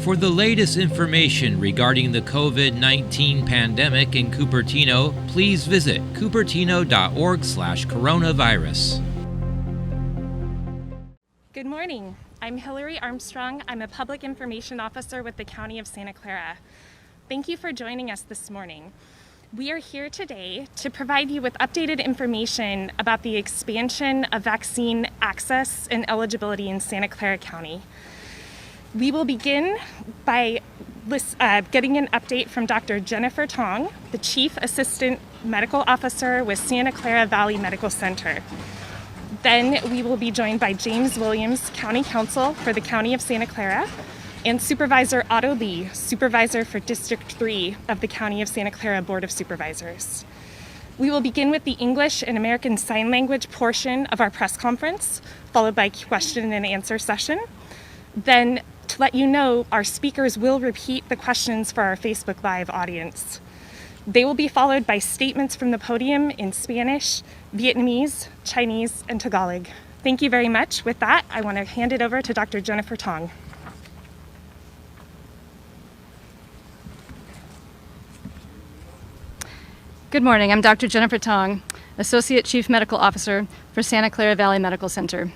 For the latest information regarding the COVID-19 pandemic in Cupertino, please visit cupertino.org/coronavirus. Good morning. I'm Hillary Armstrong. I'm a Public Information Officer with the County of Santa Clara. Thank you for joining us this morning. We are here today to provide you with updated information about the expansion of vaccine access and eligibility in Santa Clara County. We will begin by getting an update from Dr. Jennifer Tong, the Chief Assistant Medical Officer with Santa Clara Valley Medical Center. Then we will be joined by James Williams, County Counsel for the County of Santa Clara, and Supervisor Otto Lee, Supervisor for District 3 of the County of Santa Clara Board of Supervisors. We will begin with the English and American Sign Language portion of our press conference, followed by question and answer session. Then, to let you know, our speakers will repeat the questions for our Facebook Live audience. They will be followed by statements from the podium in Spanish, Vietnamese, Chinese, and Tagalog. Thank you very much. With that, I want to hand it over to Dr. Jennifer Tong. Good morning. I'm Dr. Jennifer Tong, Associate Chief Medical Officer for Santa Clara Valley Medical Center.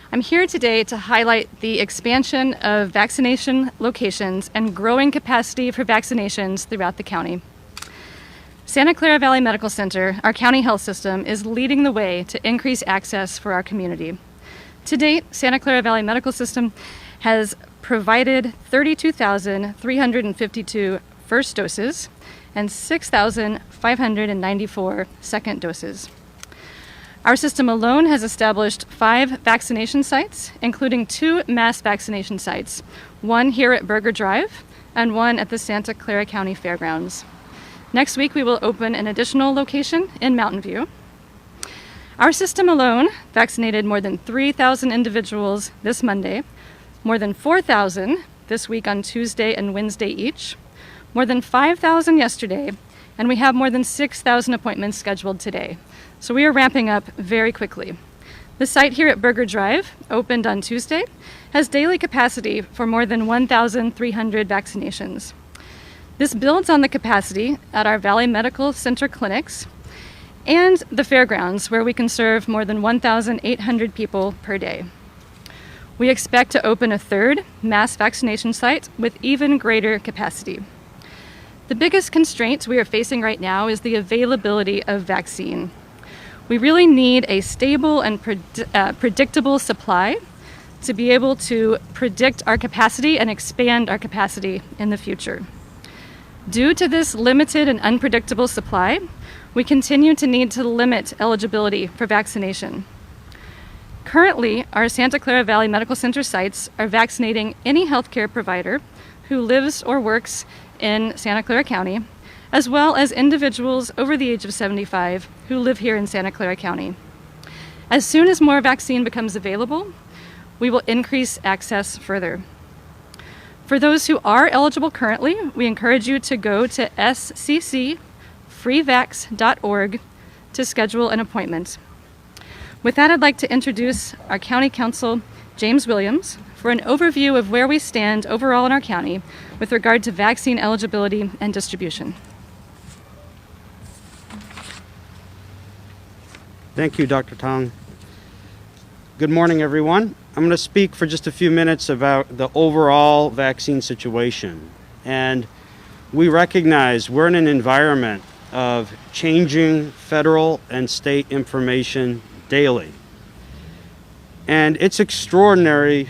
I'm here today to highlight the expansion of vaccination locations and growing capacity for vaccinations throughout the county. Santa Clara Valley Medical Center, our county health system, is leading the way to increase access for our community. To date, Santa Clara Valley Medical System has provided 32,352 first doses and 6,594 second doses. Our system alone has established 5 vaccination sites, including 2 mass vaccination sites, one here at Burger Drive and one at the Santa Clara County Fairgrounds. Next week, we will open an additional location in Mountain View. Our system alone vaccinated more than 3,000 individuals this Monday, more than 4,000 this week on Tuesday and Wednesday each, more than 5,000 yesterday, and we have more than 6,000 appointments scheduled today. So we are ramping up very quickly. The site here at Burger Drive, opened on Tuesday, has daily capacity for more than 1,300 vaccinations. This builds on the capacity at our Valley Medical Center clinics and the fairgrounds, where we can serve more than 1,800 people per day. We expect to open a 3rd mass vaccination site with even greater capacity. The biggest constraint we are facing right now is the availability of vaccine. We really need a stable and predictable supply to be able to predict our capacity and expand our capacity in the future. Due to this limited and unpredictable supply, we continue to need to limit eligibility for vaccination. Currently, our Santa Clara Valley Medical Center sites are vaccinating any healthcare provider who lives or works in Santa Clara County, as well as individuals over the age of 75 who live here in Santa Clara County. As soon as more vaccine becomes available, we will increase access further. For those who are eligible currently, we encourage you to go to sccfreevax.org to schedule an appointment. With that, I'd like to introduce our County Counsel, James Williams, for an overview of where we stand overall in our county with regard to vaccine eligibility and distribution. Thank you, Dr. Tong. Good morning, everyone. I'm going to speak for just a few minutes about the overall vaccine situation. And we recognize we're in an environment of changing federal and state information daily. And it's extraordinarily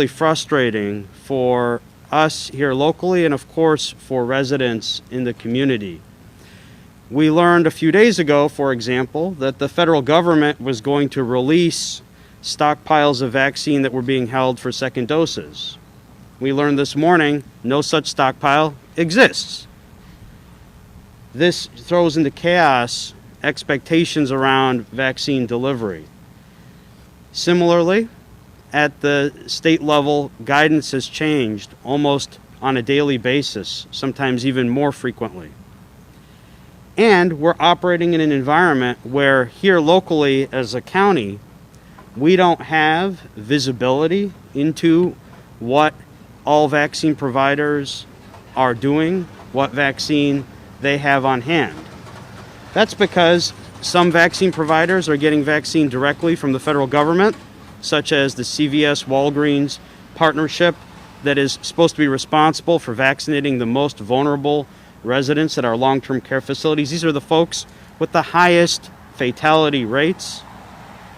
frustrating for us here locally and, of course, for residents in the community. We learned a few days ago, for example, that the federal government was going to release stockpiles of vaccine that were being held for second doses. We learned this morning no such stockpile exists. This throws into chaos expectations around vaccine delivery. Similarly, at the state level, guidance has changed almost on a daily basis, sometimes even more frequently. And we're operating in an environment where here locally as a county, we don't have visibility into what all vaccine providers are doing, what vaccine they have on hand. That's because some vaccine providers are getting vaccine directly from the federal government, such as the CVS Walgreens partnership that is supposed to be responsible for vaccinating the most vulnerable residents at our long-term care facilities. These are the folks with the highest fatality rates,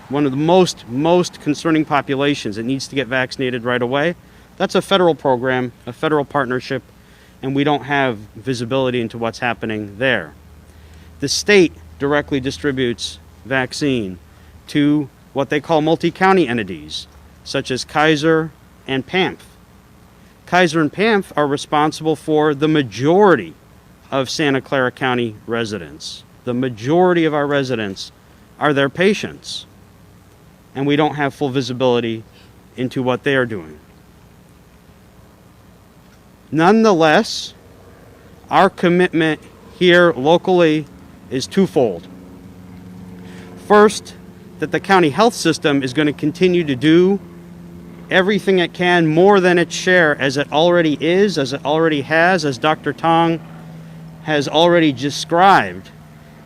one of the most concerning populations that needs to get vaccinated right away. That's a federal program, a federal partnership, and we don't have visibility into what's happening there. The state directly distributes vaccine to what they call multi-county entities, such as Kaiser and PAMF. Kaiser and PAMF are responsible for the majority of Santa Clara County residents. The majority of our residents are their patients, and we don't have full visibility into what they are doing. Nonetheless, our commitment here locally is twofold. First, that the county health system is going to continue to do everything it can, more than its share, as it already is, as it already has, as Dr. Tong has already described,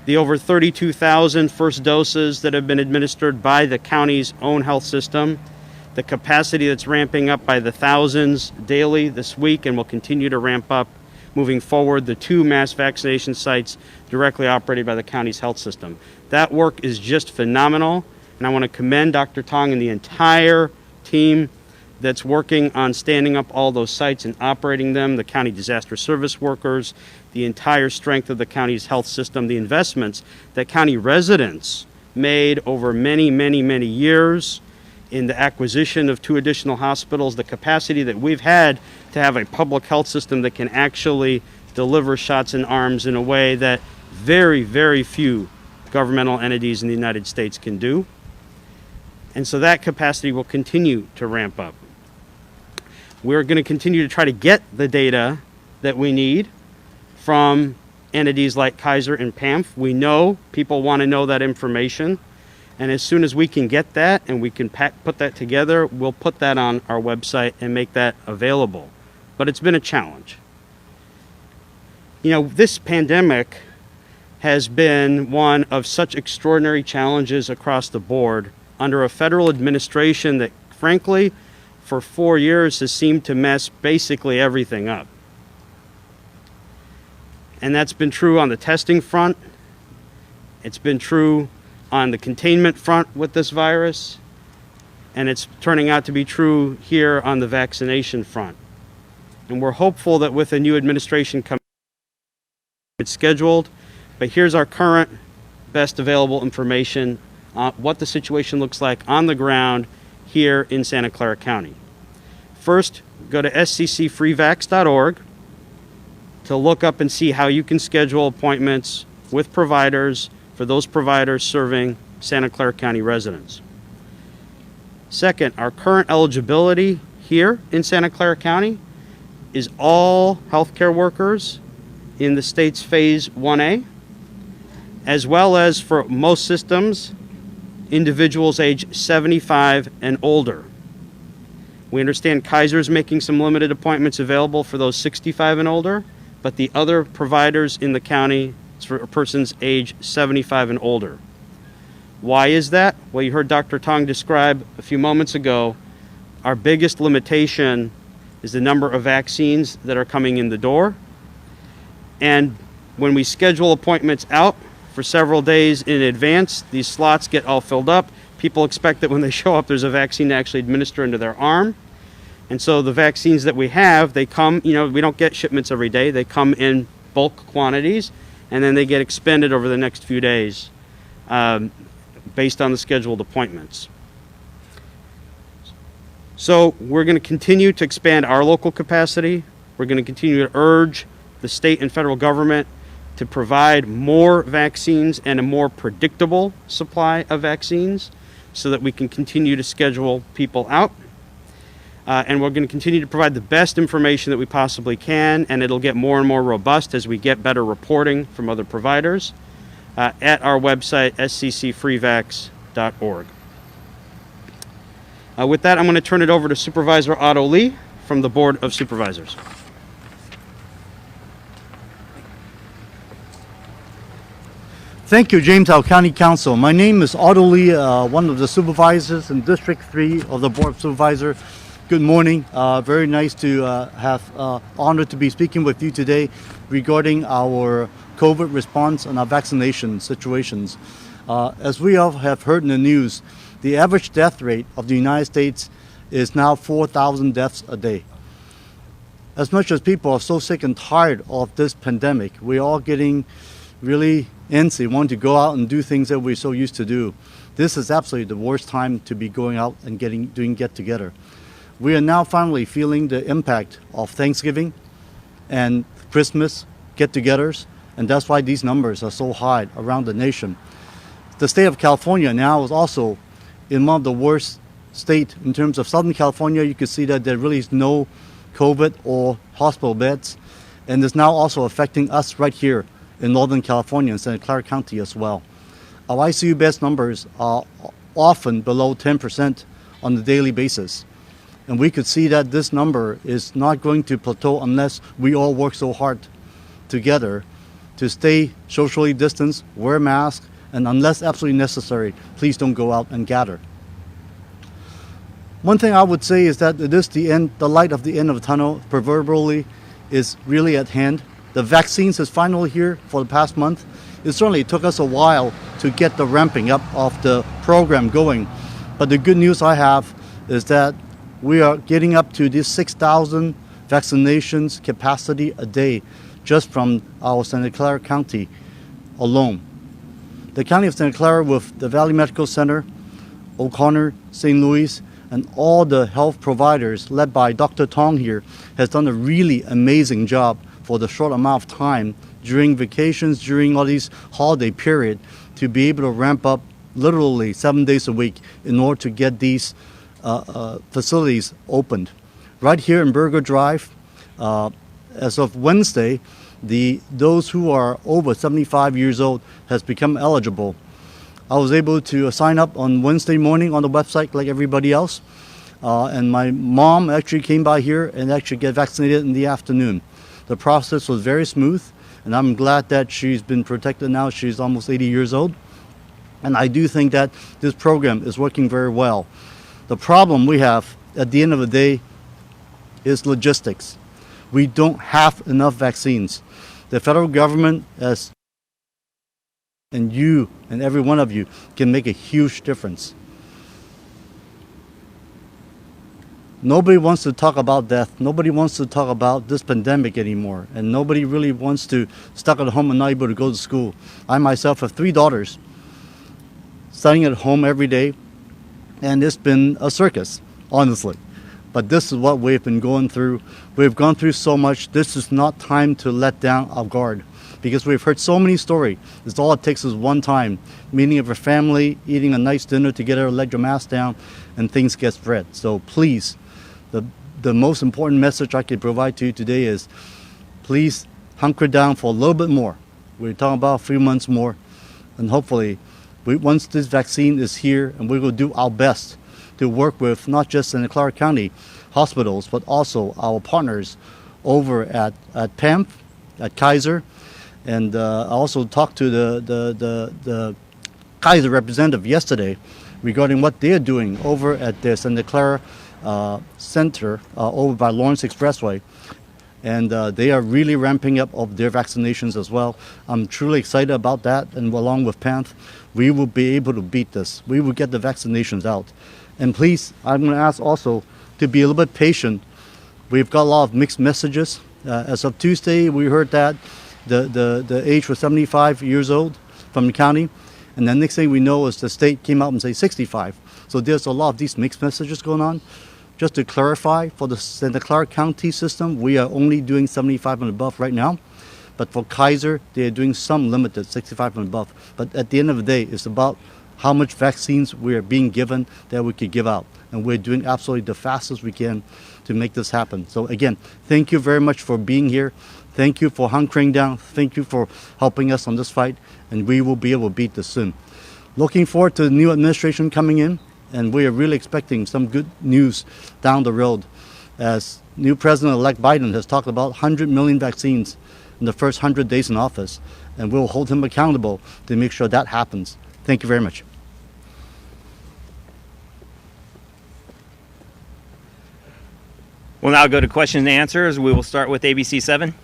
the over 32,000 first doses that have been administered by the county's own health system, the capacity that's ramping up by the thousands daily this week and will continue to ramp up moving forward, the 2 mass vaccination sites directly operated by the county's health system. That work is just phenomenal, and I want to commend Dr. Tong and the entire team that's working on standing up all those sites and operating them, the county disaster service workers, the entire strength of the county's health system, the investments that county residents made over many years in the acquisition of 2 additional hospitals, the capacity that we've had to have a public health system that can actually deliver shots in arms in a way that very few governmental entities in the United States can do. And so that capacity will continue to ramp up. We're going to continue to try to get the data that we need from entities like Kaiser and PAMF. We know people want to know that information. And as soon as we can get that and we can put that together, we'll put that on our website and make that available. But it's been a challenge. You know, this pandemic has been one of such extraordinary challenges across the board under a federal administration that, frankly, for 4 years has seemed to mess basically everything up. And that's been true on the testing front. It's been true on the containment front with this virus, and it's turning out to be true here on the vaccination front. And we're hopeful that with a new administration coming, it's scheduled, but here's our current best available information on what the situation looks like on the ground here in Santa Clara County. First, go to sccfreevax.org to look up and see how you can schedule appointments with providers for those providers serving Santa Clara County residents. Second, our current eligibility here in Santa Clara County is all healthcare workers in the state's Phase 1A, as well as for most systems, individuals age 75 and older. We understand Kaiser's making some limited appointments available for those 65 and older, but the other providers in the county, it's for persons age 75 and older. Why is that? Well, you heard Dr. Tong describe a few moments ago, our biggest limitation is the number of vaccines that are coming in the door. And when we schedule appointments out for several days in advance, these slots get all filled up. People expect that when they show up, there's a vaccine to actually administer into their arm. And so the vaccines that we have, they come, we don't get shipments every day. They come in bulk quantities, and then they get expended over the next few days based on the scheduled appointments. So we're going to continue to expand our local capacity. We're going to continue to urge the state and federal government to provide more vaccines and a more predictable supply of vaccines so that we can continue to schedule people out. And we're going to continue to provide the best information that we possibly can, and it'll get more and more robust as we get better reporting from other providers at our website, sccfreevax.org. With that, I'm going to turn it over to Supervisor Otto Lee from the Board of Supervisors. Thank you, Jamestown County Council. My name is Otto Lee, one of the supervisors in District 3 of the Board of Supervisors. Good morning. Very nice to have honored to be speaking with you today regarding our COVID response and our vaccination situations. As we all have heard in the news, the average death rate of the United States is now 4,000 deaths a day. As much as people are so sick and tired of this pandemic, we're all getting really antsy, want to go out and do things that we're so used to do. This is absolutely the worst time to be going out and doing get-together. We are now finally feeling the impact of Thanksgiving and Christmas get-togethers, and that's why these numbers are so high around the nation. The state of California now is also in one of the worst states in terms of Southern California. You can see that there really is no COVID or hospital beds, and it's now also affecting us right here in Northern California and Santa Clara County as well. Our ICU beds numbers are often below 10% on a daily basis. And we could see that this number is not going to plateau unless we all work so hard together to stay socially distanced, wear masks, and unless absolutely necessary, please don't go out and gather. One thing I would say is that it is the light of the end of the tunnel, proverbially, is really at hand. The vaccines is finally here for the past month. It certainly took us a while to get the ramping up of the program going. But the good news I have is that we are getting up to this 6,000 vaccinations capacity a day just from our Santa Clara County alone. The County of Santa Clara with the Valley Medical Center, O'Connor, St. Louis, and all the health providers led by Dr. Tong here has done a really amazing job for the short amount of time during vacations, during all these holiday period, to be able to ramp up literally 7 days a week in order to get these facilities opened. Right here in Burger Drive, as of Wednesday, those who are over 75 years old has become eligible. I was able to sign up on Wednesday morning on the website like everybody else, and my mom actually came by here and actually get vaccinated in the afternoon. The process was very smooth, and I'm glad that she's been protected now. She's almost 80 years old, and I do think that this program is working very well. The problem we have at the end of the day is logistics. We don't have enough vaccines. The federal government, and you and every one of you can make a huge difference. Nobody wants to talk about death. Nobody wants to talk about this pandemic anymore. And nobody really wants to stuck at home and not able to go to school. I myself have 3 daughters studying at home every day. And it's been a circus, honestly. But this is what we've been going through. We've gone through so much. This is not time to let down our guard, because we've heard so many stories. It's all it takes is one time, meeting of a family, eating a nice dinner together, let your mask down, and things get spread. So please, the most important message I can provide to you today is please hunker down for a little bit more. We're talking about a few months more, and hopefully once this vaccine is here, and we will do our best to work with not just Santa Clara County hospitals, but also our partners over at PAMP, at Kaiser. And I also talked to the Kaiser representative yesterday regarding what they're doing over at their Santa Clara center over by Lawrence Expressway. And they are really ramping up of their vaccinations as well. I'm truly excited about that, and along with PAMP, we will be able to beat this. We will get the vaccinations out. And please, I'm going to ask also to be a little bit patient. We've got a lot of mixed messages. As of Tuesday, we heard that the age was 75 years old from the county, and the next thing we know is the state came out and say 65. So there's a lot of these mixed messages going on. Just to clarify, for the Santa Clara County system, we are only doing 75 and above right now. But for Kaiser, they're doing some limited 65 and above. But at the end of the day, it's about how much vaccines we are being given that we could give out. And we're doing absolutely the fastest we can to make this happen. So again, thank you very much for being here. Thank you for hunkering down. Thank you for helping us on this fight. And we will be able to beat this soon. Looking forward to the new administration coming in. And we are really expecting some good news down the road. as new President-elect Biden has talked about 100 million vaccines in the first 100 days in office, and we'll hold him accountable to make sure that happens. Thank you very much. We'll now go to questions and answers. We will start with ABC 7.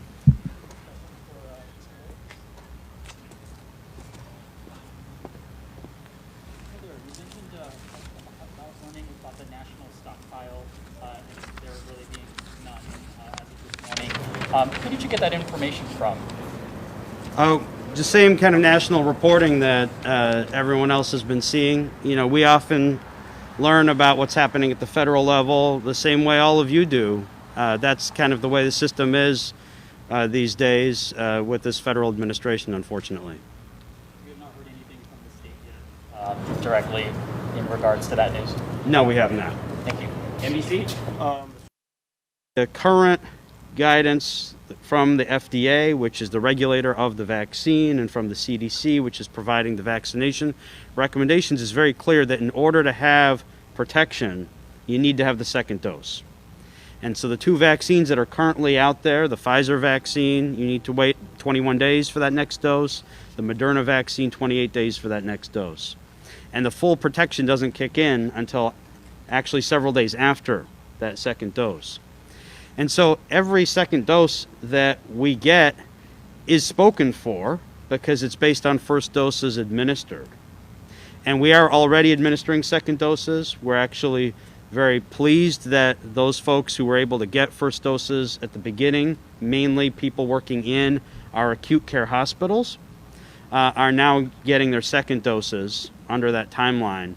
Who did you get that information from? Oh, the same kind of national reporting that everyone else has been seeing. You know, we often learn about what's happening at the federal level the same way all of you do. That's kind of the way the system is these days with this federal administration, unfortunately. We have not heard anything from the state yet directly in regards to that news. No, we have not. Thank you. NBC? The current guidance from the FDA, which is the regulator of the vaccine, and from the CDC, which is providing the vaccination recommendations, is very clear that in order to have protection, you need to have the second dose. And so the two vaccines that are currently out there, the Pfizer vaccine, you need to wait 21 days for that next dose. The Moderna vaccine, 28 days for that next dose. And the full protection doesn't kick in until actually several days after that second dose. And so every second dose that we get is spoken for because it's based on first doses administered. And we are already administering second doses. We're actually very pleased that those folks who were able to get first doses at the beginning, mainly people working in our acute care hospitals, are now getting their second doses under that timeline.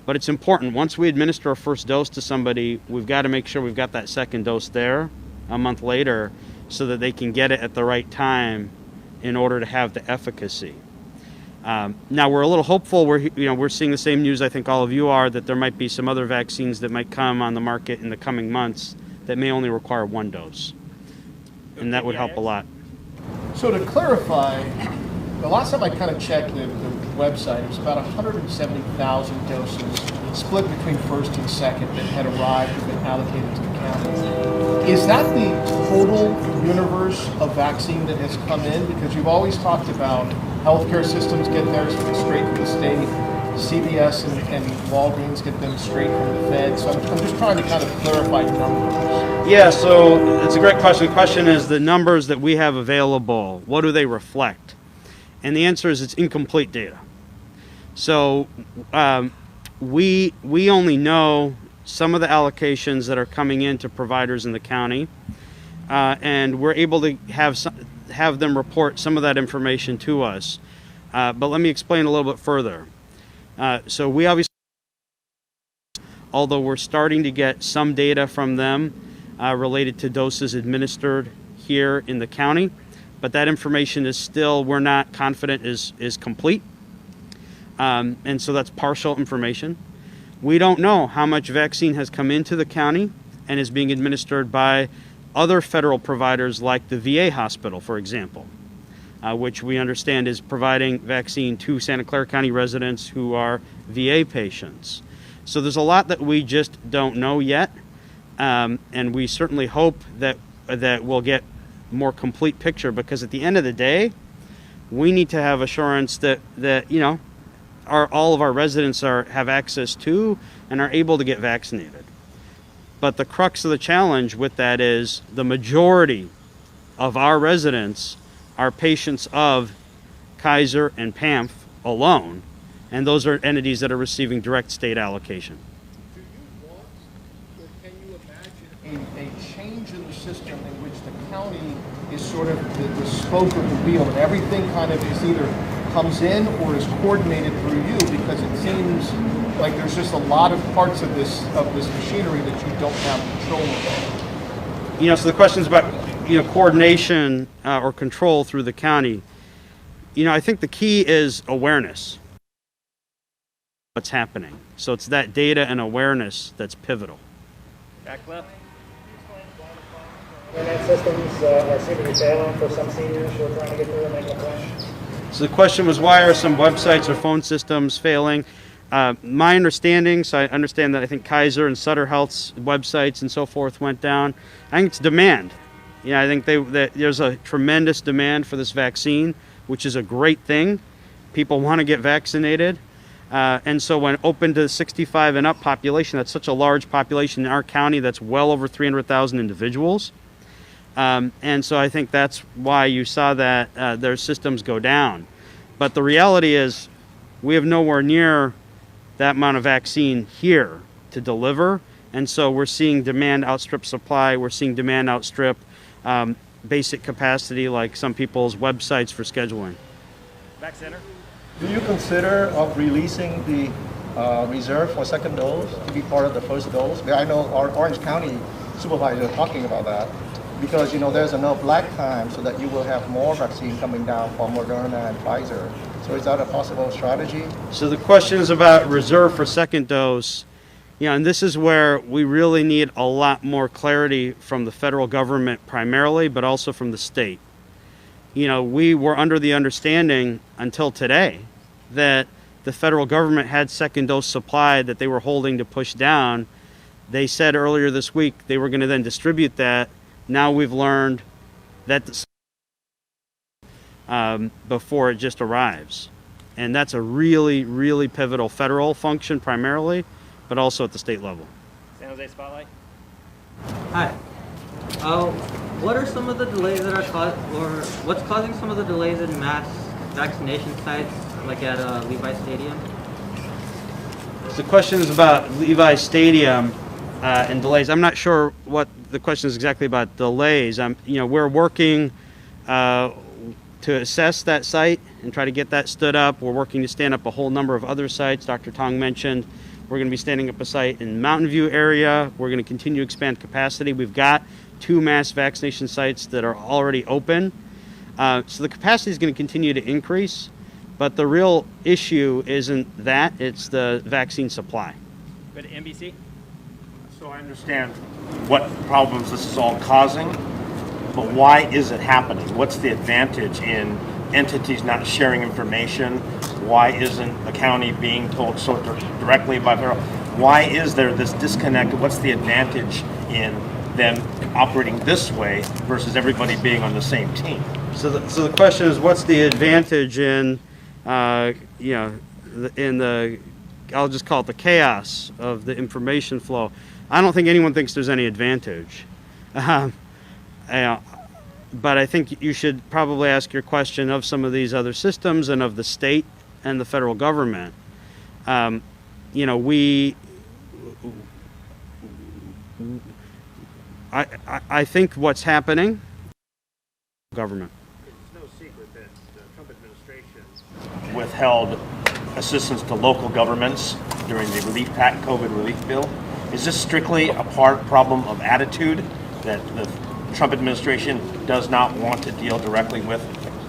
But it's important, once we administer a first dose to somebody, we've got to make sure we've got that second dose there a month later so that they can get it at the right time in order to have the efficacy. Now we're a little hopeful. We're seeing the same news I think all of you are, that there might be some other vaccines that might come on the market in the coming months that may only require one dose, and that would help a lot. So to clarify, the last time I kind of checked the website, it was about 170,000 doses split between first and second that had arrived and been allocated to the county. Is that the total universe of vaccine that has come in? Because you've always talked about healthcare systems get theirs straight from the state, CVS and Walgreens get them straight from the Fed. So I'm just trying to kind of clarify numbers. Yeah, so it's a great question. The question is the numbers that we have available, what do they reflect? And the answer is it's incomplete data. So we only know some of the allocations that are coming in to providers in the county, and we're able to have them report some of that information to us. But let me explain a little bit further. So we obviously, although we're starting to get some data from them related to doses administered here in the county, but that information is still, we're not confident is complete. And so that's partial information. We don't know how much vaccine has come into the county and is being administered by other federal providers like the VA hospital, for example, which we understand is providing vaccine to Santa Clara County residents who are VA patients. So there's a lot that we just don't know yet, and we certainly hope that we'll get more complete picture, because at the end of the day, we need to have assurance that all of our residents have access to and are able to get vaccinated. But the crux of the challenge with that is the majority of our residents are patients of Kaiser and PAMF alone, and those are entities that are receiving direct state allocation. Do you want, or can you imagine a change in the system in which the county is sort of the spoke of the wheel, and everything kind of is either comes in or is coordinated through you, because it seems like there's just a lot of parts of this machinery that you don't have control over? So the question is about coordination or control through the county. I think the key is awareness. What's happening? So it's that data and awareness that's pivotal. Back left. Internet systems are seem to be failing for some seniors who are trying to get through and make an appointment. So the question was, why are some websites or phone systems failing? My understanding, so I understand that I think Kaiser and Sutter Health's websites and so forth went down. I think it's demand. I think that there's a tremendous demand for this vaccine, which is a great thing. People want to get vaccinated. And so when open to 65 and up population, that's such a large population in our county, that's well over 300,000 individuals. And so I think that's why you saw that their systems go down. But the reality is we have nowhere near that amount of vaccine here to deliver. And so we're seeing demand outstrip supply. We're seeing demand outstrip basic capacity, like some people's websites for scheduling. Back center. Do you consider of releasing the reserve for second dose to be part of the first dose? I know our Orange County supervisor is talking about that because there's enough lag time so that you will have more vaccine coming down from Moderna and Pfizer. So is that a possible strategy? So the question is about reserve for second dose. And this is where we really need a lot more clarity from the federal government primarily, but also from the state. We were under the understanding until today that the federal government had second dose supply that they were holding to push down. They said earlier this week they were going to then distribute that. Now we've learned that before it just arrives. And that's a really, really pivotal federal function primarily, but also at the state level. San Jose Spotlight. Hi. What are some of the delays that are caused, or what's causing some of the delays in mass vaccination sites, like at Levi Stadium? So the question is about Levi Stadium and delays. I'm not sure what the question is exactly about delays. We're working to assess that site and try to get that stood up. We're working to stand up a whole number of other sites. Dr. Tong mentioned we're going to be standing up a site in Mountain View area. We're going to continue to expand capacity. We've got 2 mass vaccination sites that are already open. So the capacity is going to continue to increase, but the real issue isn't that, it's the vaccine supply. Go to NBC. So I understand what problems this is all causing, but why is it happening? What's the advantage in entities not sharing information? Why isn't the county being told so directly by federal? Why is there this disconnect? What's the advantage in them operating this way versus everybody being on the same team? So the question is, what's the advantage in, I'll just call it the chaos of the information flow. I don't think anyone thinks there's any advantage. But I think you should probably ask your question of some of these other systems and of the state and the federal government. I think what's happening, government. It's no secret that the Trump administration withheld assistance to local governments during the COVID relief bill. Is this strictly a problem of attitude that the Trump administration does not want to deal directly with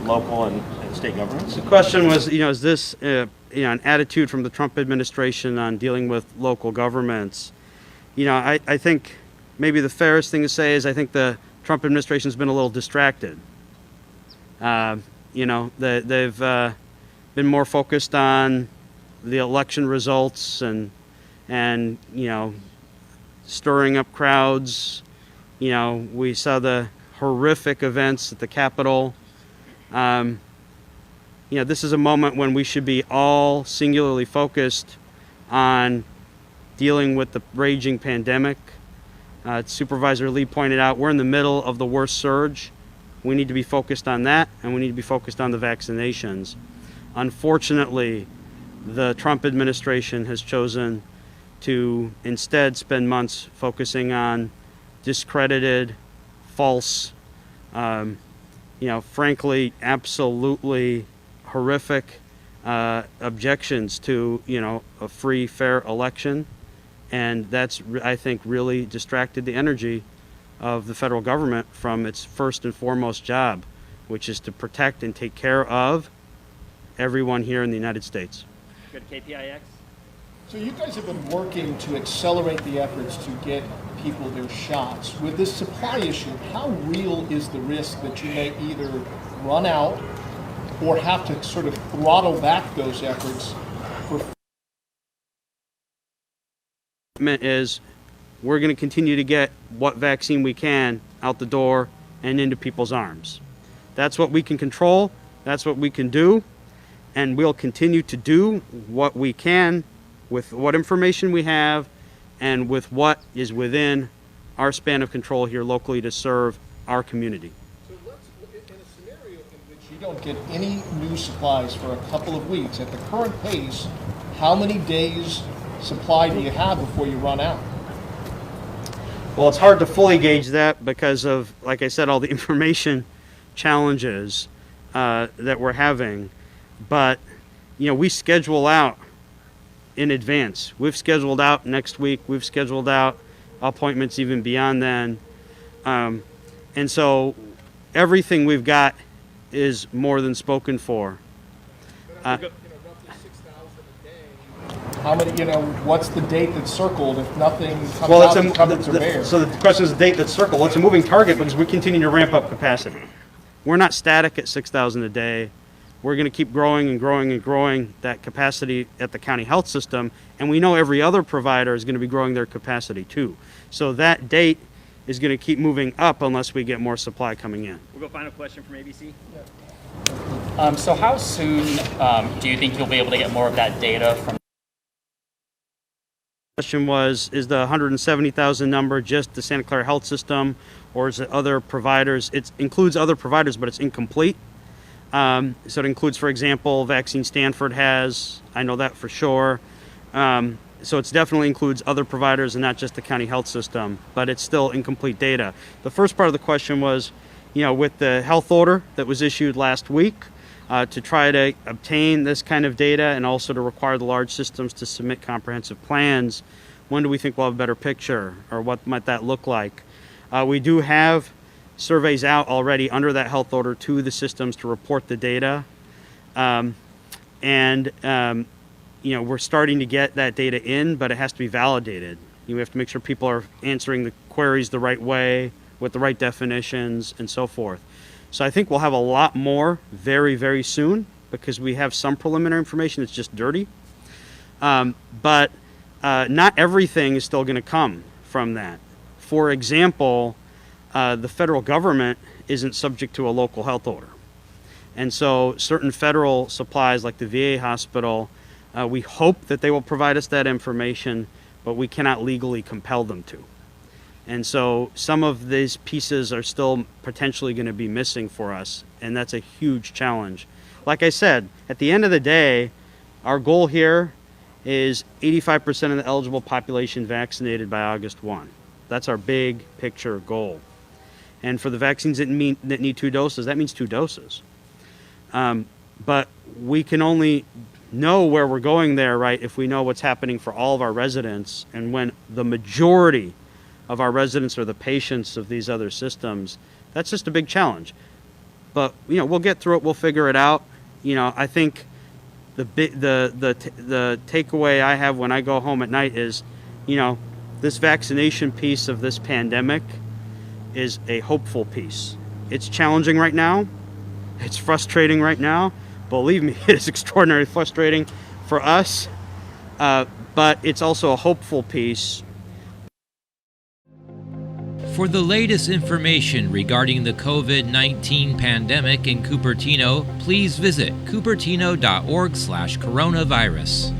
local and state governments? The question was, is this an attitude from the Trump administration on dealing with local governments? I think maybe the fairest thing to say is I think the Trump administration has been a little distracted. They've been more focused on the election results and stirring up crowds. We saw the horrific events at the Capitol. This is a moment when we should be all singularly focused on dealing with the raging pandemic. Supervisor Lee pointed out we're in the middle of the worst surge. We need to be focused on that, and we need to be focused on the vaccinations. Unfortunately, the Trump administration has chosen to instead spend months focusing on discredited, false, frankly, absolutely horrific objections to, a free, fair election. And that's, I think, really distracted the energy of the federal government from its first and foremost job, which is to protect and take care of everyone here in the United States. Good KPIX. So you guys have been working to accelerate the efforts to get people their shots. With this supply issue, how real is the risk that you may either run out or have to sort of throttle back those efforts for is we're going to continue to get what vaccine we can out the door and into people's arms. That's what we can control. That's what we can do. And we'll continue to do what we can with what information we have and with what is within our span of control here locally to serve our community. So let's, in a scenario in which you don't get any new supplies for a couple of weeks, at the current pace, how many days supply do you have before you run out? Well, it's hard to fully gauge that because of, like I said, all the information challenges that we're having. But, we schedule out in advance. We've scheduled out next week. We've scheduled out appointments even beyond then. And so everything we've got is more than spoken for. Roughly 6,000 a day. How many, what's the date that's circled if nothing comes out and cupboards are bare? So the question is the date that's circled. Well, it's a moving target because we continue to ramp up capacity. We're not static at 6,000 a day. We're going to keep growing and growing and growing that capacity at the county health system, and we know every other provider is going to be growing their capacity too. So that date is going to keep moving up unless we get more supply coming in. We'll go final question from ABC. So how soon do you think you'll be able to get more of that data from? Question was, is the 170,000 number just the Santa Clara health system, or is it other providers? It includes other providers, but it's incomplete. So it includes, for example, vaccine Stanford has. I know that for sure. So it definitely includes other providers and not just the county health system, but it's still incomplete data. The first part of the question was, with the health order that was issued last week, to try to obtain this kind of data and also to require the large systems to submit comprehensive plans, when do we think we'll have a better picture, or what might that look like? We do have surveys out already under that health order to the systems to report the data. We're starting to get that data in, but it has to be validated. We have to make sure people are answering the queries the right way, with the right definitions, and so forth. So I think we'll have a lot more very, very soon because we have some preliminary information that's just dirty. But not everything is still going to come from that. For example, the federal government isn't subject to a local health order. And so certain federal supplies like the VA hospital, we hope that they will provide us that information, but we cannot legally compel them to. And so some of these pieces are still potentially going to be missing for us, and that's a huge challenge. Like I said, at the end of the day, our goal here is 85% of the eligible population vaccinated by August 1. That's our big picture goal. And for the vaccines that need 2 doses, that means 2 doses. But we can only know where we're going there, right, if we know what's happening for all of our residents, and when the majority of our residents are the patients of these other systems, that's just a big challenge. But we'll get through it. We'll figure it out. I think the takeaway I have when I go home at night is, this vaccination piece of this pandemic is a hopeful piece. It's challenging right now. It's frustrating right now. Believe me, it is extraordinarily frustrating for us. But it's also a hopeful piece. For the latest information regarding the COVID-19 pandemic in Cupertino, please visit cupertino.org/coronavirus.